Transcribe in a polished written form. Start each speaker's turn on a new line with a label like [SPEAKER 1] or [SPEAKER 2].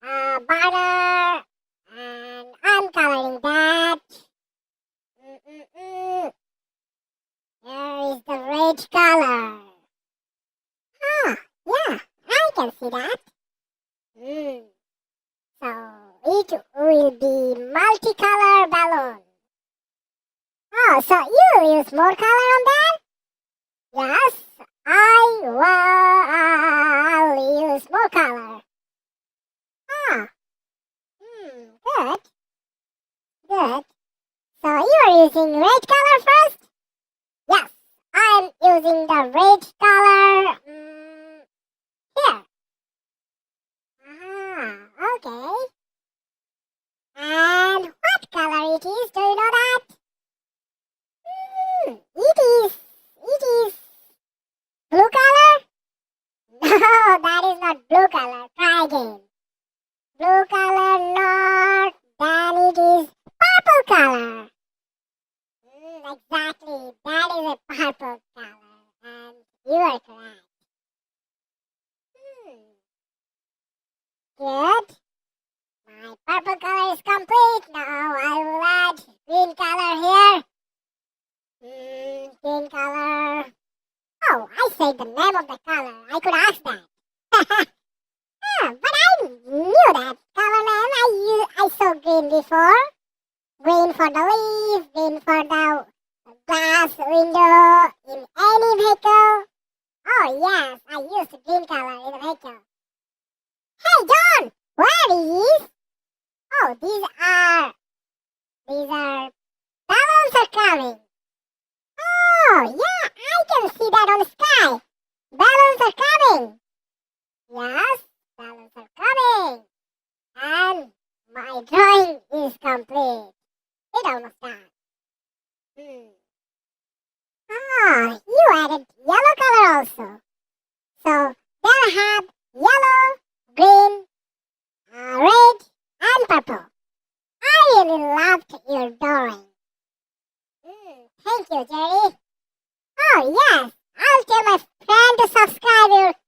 [SPEAKER 1] burner, and I'm coloring that. Mm-mm-mm. There is the red color. Ah, yeah, I can see that. Mm. So it will be multicolor balloon. Oh, so you use more color on that? Yes, I'll use more color. Ah, good, good. So you are using red color first? Yes, I'm using the red color here. Okay. And what color it is? Do you know that? It is blue color? No, that is not blue color. Try again. Blue color, not. Then it is purple color. Exactly. That is a purple color. And you are correct. Good. My purple color is complete. Now I will add green color here. Green color. Oh, I said the name of the color. I could ask that. But I knew that color name. I saw green before. Green for the leaf, green for the glass window in any vehicle. Oh yes, I used green color in the vehicle. Hey John, where is? Oh, these are balloons are coming. Oh yeah, I can see that on the sky. Balloons are coming. Yes, balloons are coming. And my drawing is complete. It almost done. You added yellow color also. So they'll have yellow, green, red, and purple. I really loved your drawing. Thank you, Jerry. Oh yes, I'll tell my friend to subscribe your